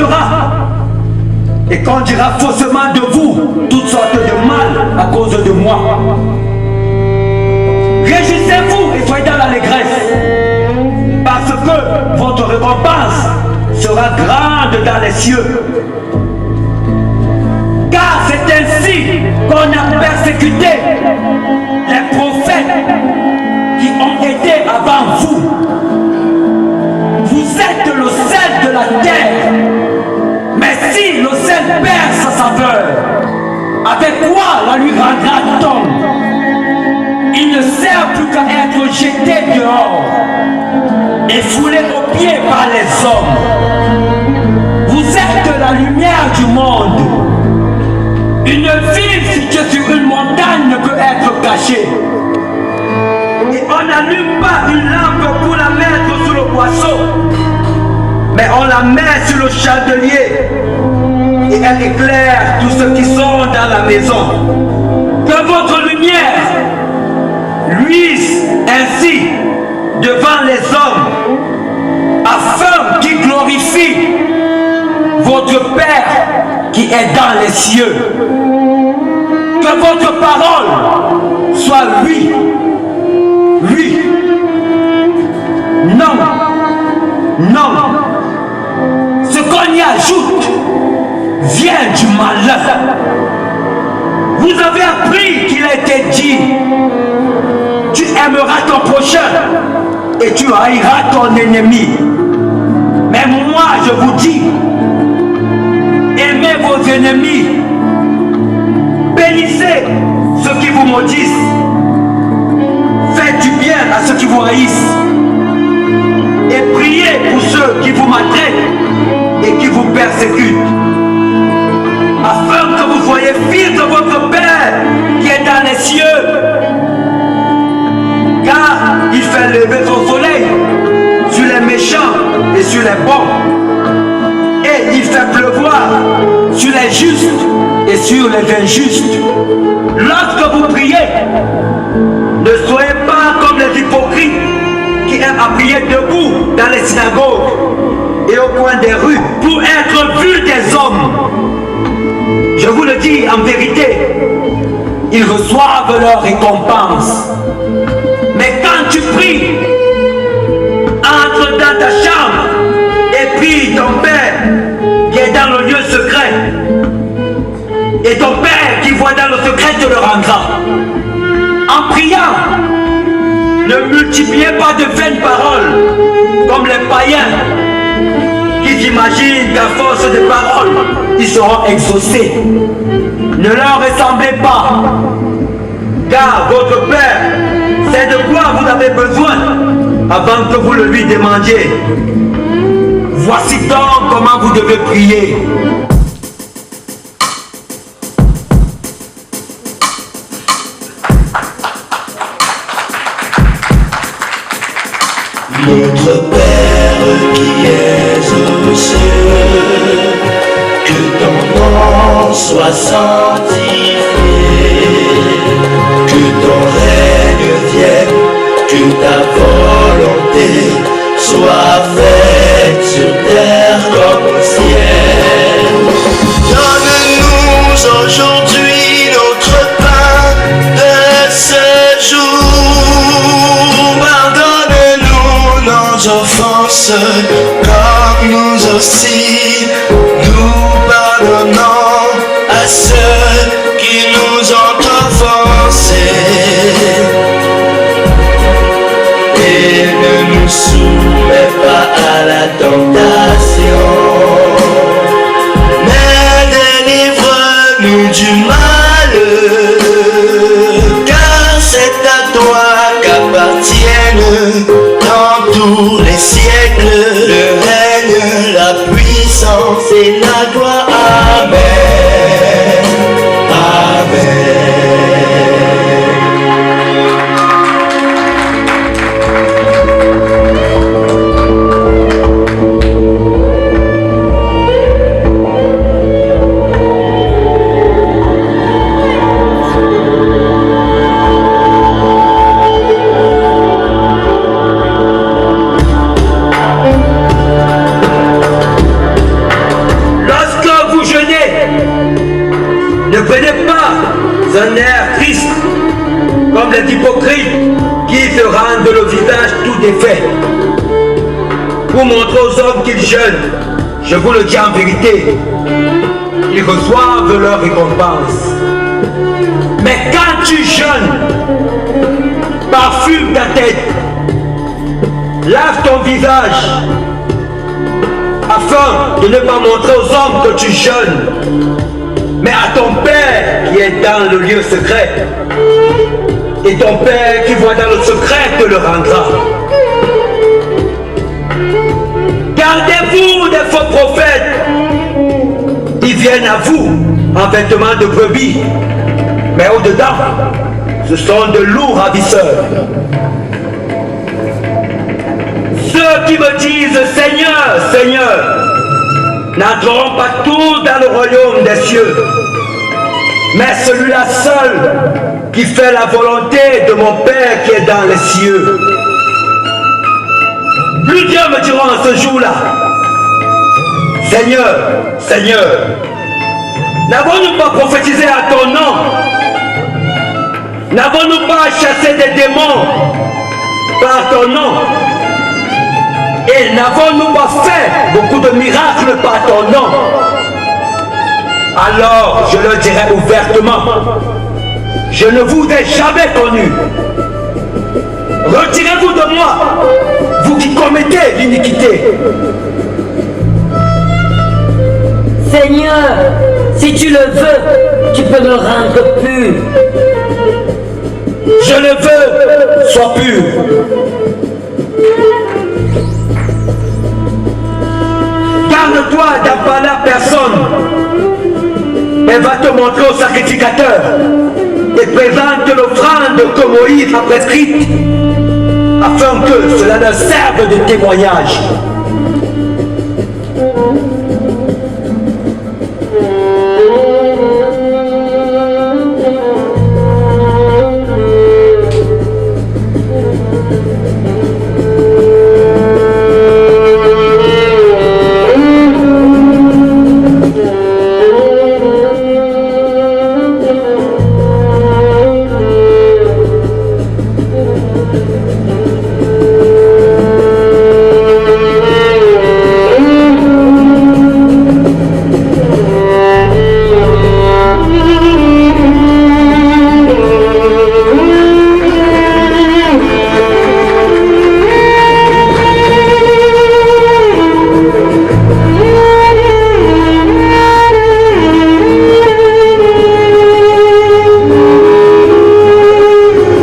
fera. Et qu'on dira faussement de vous toutes sortes de mal à cause de moi. Réjouissez-vous et soyez dans l'allégresse, parce que votre récompense sera grande dans les cieux. Car c'est ainsi qu'on a persécuté les prophètes qui ont été avant vous. Vous êtes le sel de la terre. Mais si le sel perd sa saveur, avec quoi la lui rendra-t-on? Il ne sert plus qu'à être jeté dehors et foulé aux pieds par les hommes. Vous êtes la lumière du monde. Une ville située sur une montagne ne peut être cachée. Et on n'allume pas une lampe pour la mettre sous le boisseau, mais on la met sur le chandelier et elle éclaire tous ceux qui sont dans la maison. Que votre lumière luise ainsi devant les hommes, afin qu'ils glorifient votre Père qui est dans les cieux. Que votre parole soit oui, oui, non, non. Ce qu'on y ajoute vient du malin. Vous avez appris qu'il a été dit: tu aimeras ton prochain et tu haïras ton ennemi. Mais moi je vous dis, aimez vos ennemis, bénissez ceux qui vous maudissent, faites du bien à ceux qui vous haïssent et priez pour ceux qui vous maltraitent et qui vous persécutent, afin que vous soyez fils de votre Père qui est dans les cieux. Car il fait lever son soleil sur les méchants et sur les bons, et il fait pleuvoir sur les justes et sur les injustes. Lorsque vous priez, ne soyez pas comme les hypocrites qui aiment à prier debout dans les synagogues et au coin des rues pour être vus des hommes. Je vous le dis en vérité, ils reçoivent leur récompense. Mais quand tu pries, entre dans ta chambre et prie ton Père qui est dans le lieu secret. Et ton Père qui voit dans le secret te le rendra. En priant, ne multipliez pas de vaines paroles comme les païens qui s'imaginent qu'à force de paroles, ils seront exaucés. Ne leur ressemblez pas, car votre Père sait de quoi vous avez besoin avant que vous le lui demandiez. Voici donc comment vous devez prier. Notre Père qui es aux cieux, que ton nom soit sanctifié, que ton règne vienne, que ta volonté soit faite sur terre comme au ciel. Donne-nous aujourd'hui notre pain de ce jour. Pardonne-nous nos offenses, comme nous aussi nous pardonnons à ceux qui nous ont offensés. Et ne nous soumets pas à la tentation, mais délivre-nous du mal, car c'est à toi qu'appartiennent dans tous les siècles le règne, la puissance et la gloire. Amen. Amen. un air triste, comme les hypocrites qui se rendent le visage tout défait, pour montrer aux hommes qu'ils jeûnent. Je vous le dis en vérité, ils reçoivent leur récompense. Mais quand tu jeûnes, parfume ta tête, lave ton visage, afin de ne pas montrer aux hommes que tu jeûnes, mais à ton Père qui est dans le lieu secret. Et ton Père qui voit dans le secret te le rendra. Gardez-vous des faux prophètes. Ils viennent à vous en vêtements de brebis, mais au-dedans, ce sont de lourds ravisseurs. Ceux qui me disent Seigneur, Seigneur, n'entreront pas tous dans le royaume des cieux, mais celui-là seul qui fait la volonté de mon Père qui est dans les cieux. Plusieurs me diront en ce jour-là, Seigneur, Seigneur, n'avons-nous pas prophétisé à ton nom? N'avons-nous pas chassé des démons par ton nom? Et n'avons-nous pas fait beaucoup de miracles par ton nom? Alors je leur dirai ouvertement, je ne vous ai jamais connu. Retirez-vous de moi, vous qui commettez l'iniquité. Seigneur, si tu le veux, tu peux me rendre pur. Je le veux, sois pur. Garde-toi d'en parler à personne. Elle va te montrer au sacrificateur et présente l'offrande que Moïse a prescrite, afin que cela leur serve de témoignage.